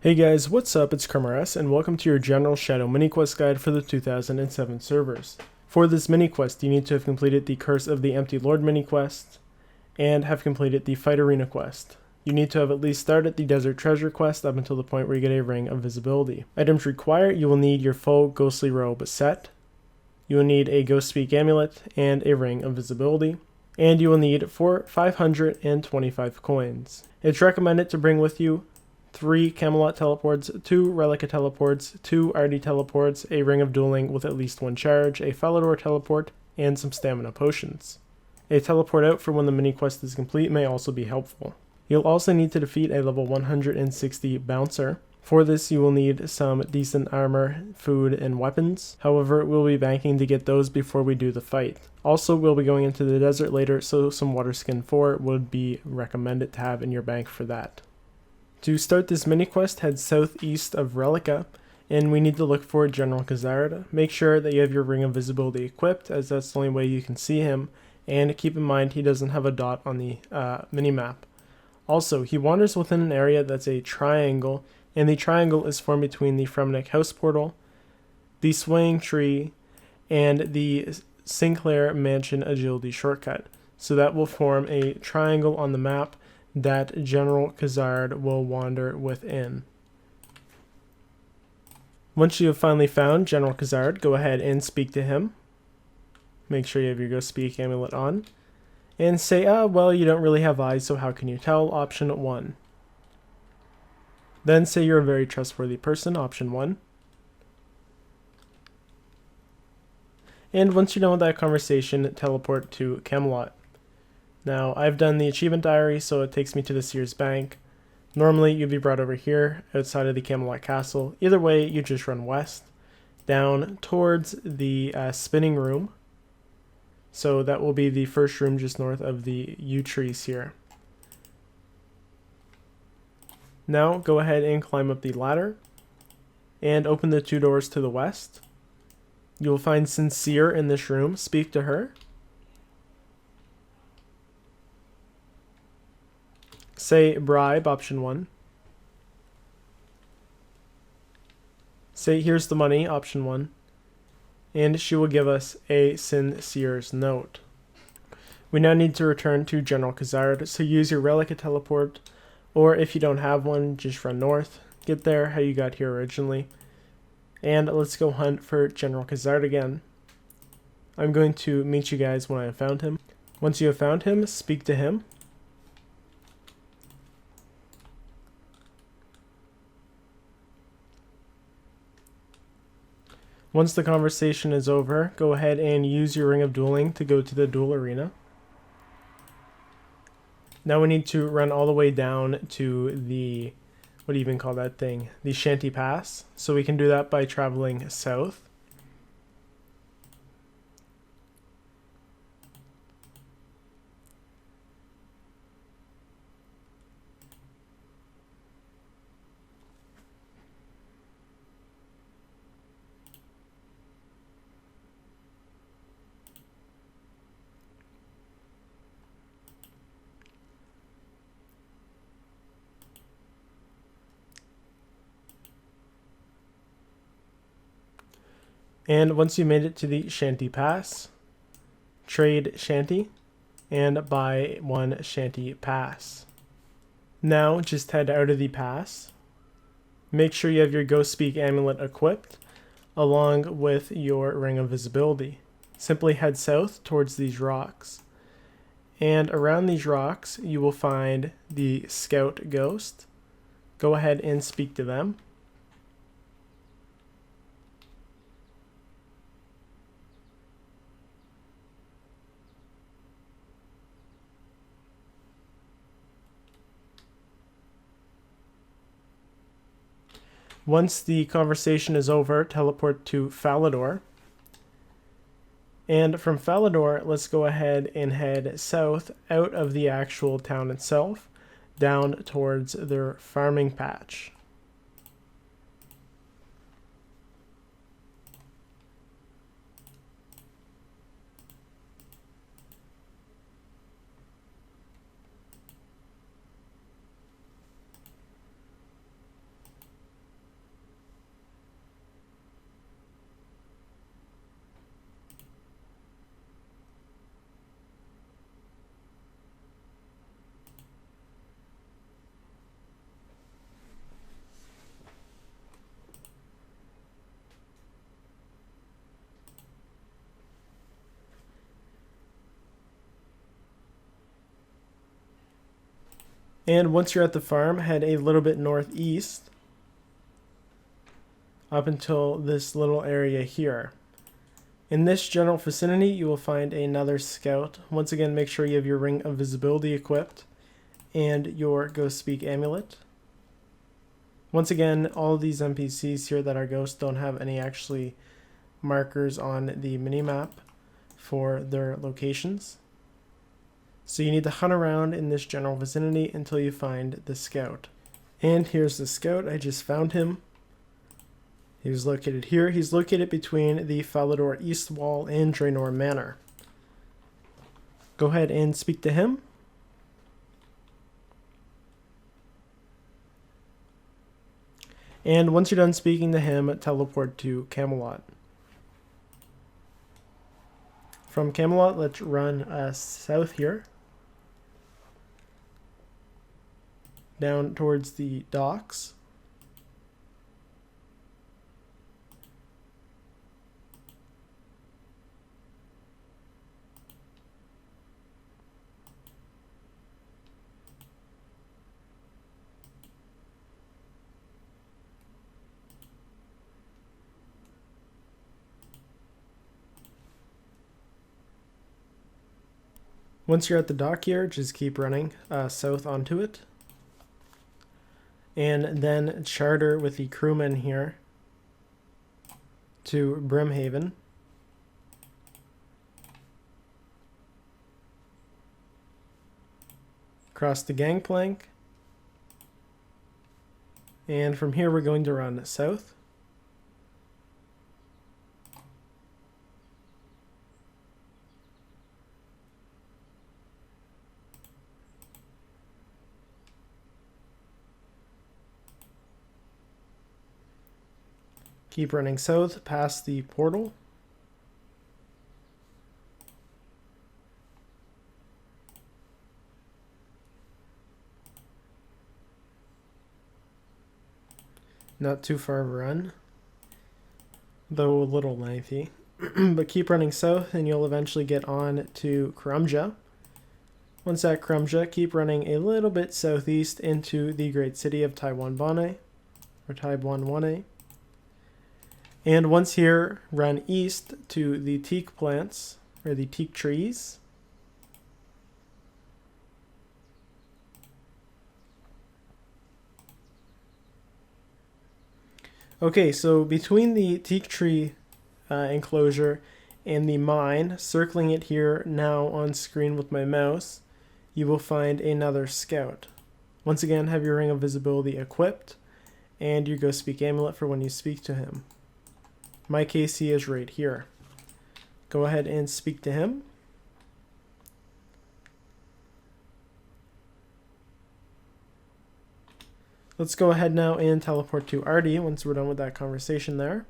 Hey guys, what's up? It's Karamja, and welcome to your General Shadow mini-quest guide for the 2007 servers. For this mini-quest, you need to have completed the Curse of the Empty Lord mini-quest, and have completed the Fight Arena quest. You need to have at least started the Desert Treasure quest up until the point where you get a Ring of Visibility. Items required: you will need your full Ghostly Robe set, you will need a Ghostspeak amulet, and a Ring of Visibility, and you will need 525 coins. It's recommended to bring with you 3 Camelot teleports, 2 Relica teleports, 2 RD teleports, a Ring of Dueling with at least 1 charge, a Falador teleport, and some stamina potions. A teleport out for when the mini quest is complete may also be helpful. You'll also need to defeat a level 160 bouncer. For this you will need some decent armor, food, and weapons. However, we'll be banking to get those before we do the fight. Also, we'll be going into the desert later, so some Waterskin 4 would be recommended to have in your bank for that. To start this mini quest, head southeast of Relica, and we need to look for General Kharid. Make sure that you have your Ring of Visibility equipped, as that's the only way you can see him, and keep in mind he doesn't have a dot on the mini-map. Also, he wanders within an area that's a triangle, and the triangle is formed between the Fremnik House Portal, the Swaying Tree, and the Sinclair Mansion Agility Shortcut. So that will form a triangle on the map that General Kharid will wander within. Once you have finally found General Kharid, go ahead and speak to him. Make sure you have your Ghostspeak amulet on. And say, well, you don't really have eyes, so how can you tell? Option 1. Then say you're a very trustworthy person, option 1. And once you're done with that conversation, teleport to Camelot. Now, I've done the achievement diary, so it takes me to the Seer's Bank. Normally, you'd be brought over here, outside of the Camelot Castle. Either way, you just run west, down towards the spinning room. So that will be the first room just north of the yew trees here. Now, go ahead and climb up the ladder, and open the 2 doors to the west. You will find Sincere in this room. Speak to her. Say bribe, option 1. Say here's the money, option 1. And she will give us a Sincere's note. We now need to return to General Kharid, so use your Relica teleport, or if you don't have one, just run north. Get there how you got here originally. And let's go hunt for General Kharid again. I'm going to meet you guys when I have found him. Once you have found him, speak to him. Once the conversation is over, go ahead and use your Ring of Dueling to go to the duel arena. Now we need to run all the way down to the, what do you even call that thing? The Shanty Pass. So we can do that by traveling south. And once you made it to the Shanty Pass, trade Shanty and buy 1 Shanty Pass. Now just head out of the pass. Make sure you have your Ghostspeak amulet equipped along with your Ring of Visibility. Simply head south towards these rocks. And around these rocks you will find the Scout Ghost. Go ahead and speak to them. Once the conversation is over, teleport to Falador. And from Falador, let's go ahead and head south out of the actual town itself, down towards their farming patch. And once you're at the farm, head a little bit northeast up until this little area here. In this general vicinity, you will find another scout. Once again, make sure you have your Ring of Visibility equipped and your Ghostspeak amulet. Once again, all of these NPCs here that are ghosts don't have any actually markers on the minimap for their locations. So you need to hunt around in this general vicinity until you find the scout. And here's the scout. I just found him. He was located here. He's located between the Falador East Wall and Draenor Manor. Go ahead and speak to him. And once you're done speaking to him, teleport to Camelot. From Camelot, let's run south here. Down towards the docks. Once you're at the dock here, just keep running south onto it. And then charter with the crewmen here to Brimhaven. Cross the gangplank. And from here we're going to run south. Keep running south past the portal. Not too far of a run, though a little lengthy. But keep running south and you'll eventually get on to Karamja. Once at Karamja, keep running a little bit southeast into the great city of Taiwan-Bane, or Taiwan-Wane. And once here, run east to the teak plants, or the teak trees. Okay, so between the teak tree enclosure and the mine, circling it here now on screen with my mouse, you will find another scout. Once again, have your Ring of Visibility equipped, and your Ghostspeak amulet for when you speak to him. In my case, he is right here. Go ahead and speak to him. Let's go ahead now and teleport to Artie once we're done with that conversation there.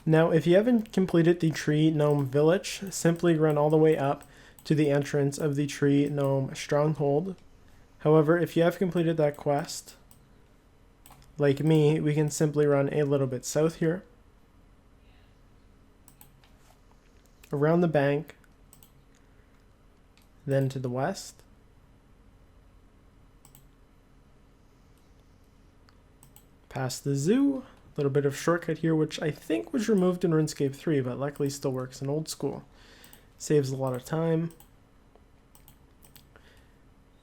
Now, if you haven't completed the Tree Nome Village, simply run all the way up to the entrance of the Tree Nome Stronghold. However, if you have completed that quest, like me, we can simply run a little bit south here, around the bank, then to the west, past the zoo. A little bit of shortcut here, which I think was removed in RuneScape 3, but luckily still works in old school. Saves a lot of time,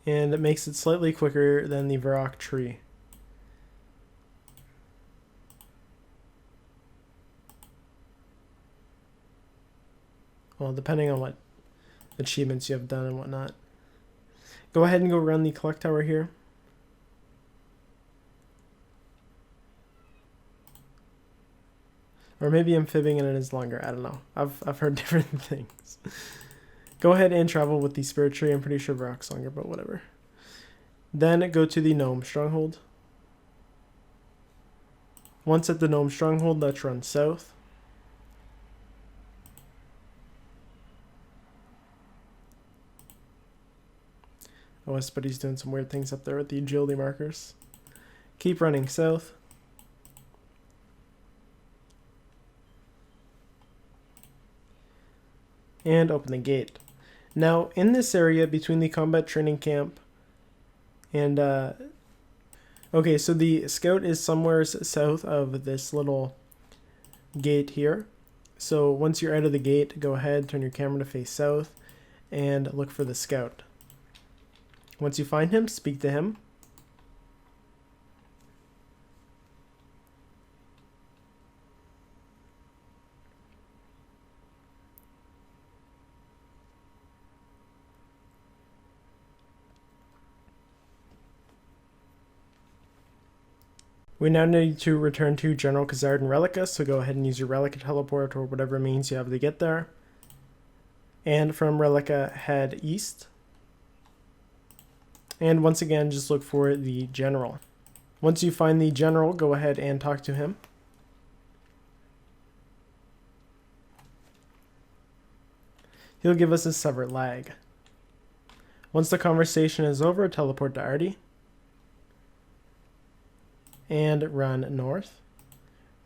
and it makes it slightly quicker than the Varrock tree. Well, depending on what achievements you have done and whatnot. Go ahead and go run the clock tower here. Or maybe I'm fibbing and it is longer. I don't know. I've heard different things. Go ahead and travel with the spirit tree. I'm pretty sure Varrock's longer, but whatever. Then go to the Nome Stronghold. Once at the Nome Stronghold, let's run south. Oh, Buddy's doing some weird things up there with the agility markers. Keep running south. And open the gate. Now, in this area between the combat training camp and, okay, so the scout is somewhere south of this little gate here. So once you're out of the gate, go ahead, turn your camera to face south, and look for the scout. Once you find him, speak to him. We now need to return to General Kharid and Relica, so go ahead and use your Relica teleport or whatever means you have to get there. And from Relica, head east. And once again, just look for the General. Once you find the General, go ahead and talk to him. He'll give us a severed lag. Once the conversation is over, teleport to Artie. And run north,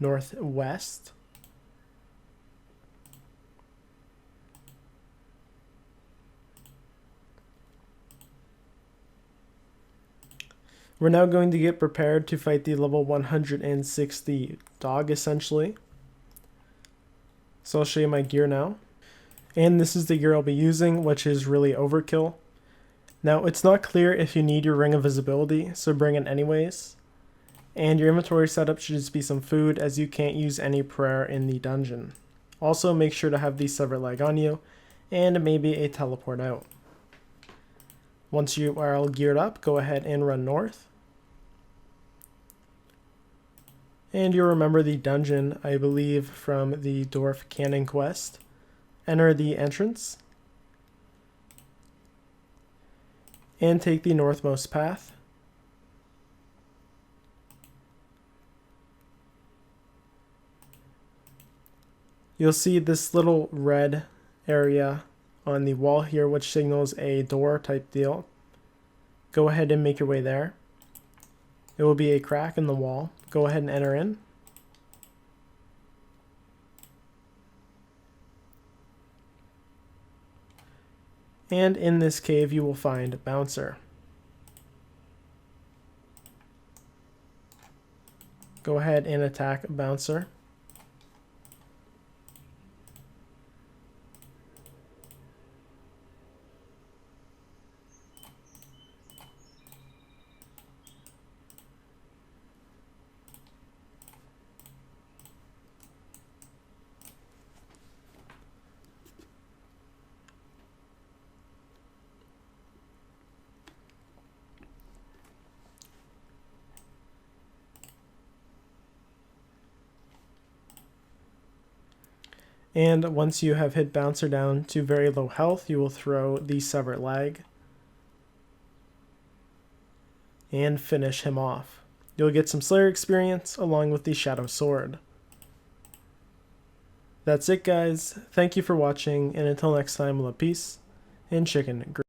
northwest. We're now going to get prepared to fight the level 160 dog, essentially. So I'll show you my gear now. And this is the gear I'll be using, which is really overkill. Now, it's not clear if you need your Ring of Visibility, so bring it anyways. And your inventory setup should just be some food, as you can't use any prayer in the dungeon. Also, make sure to have the severed leg on you, and maybe a teleport out. Once you are all geared up, go ahead and run north. And you'll remember the dungeon, I believe, from the Dwarf Cannon quest. Enter the entrance. And take the northmost path. You'll see this little red area on the wall here, which signals a door type deal. Go ahead and make your way there. It will be a crack in the wall. Go ahead and enter in. And in this cave you will find Bouncer. Go ahead and attack Bouncer. And once you have hit Bouncer down to very low health, you will throw the Severed Leg and finish him off. You'll get some Slayer experience along with the Shadow Sword. That's it, guys. Thank you for watching, and until next time, love, peace, and chicken.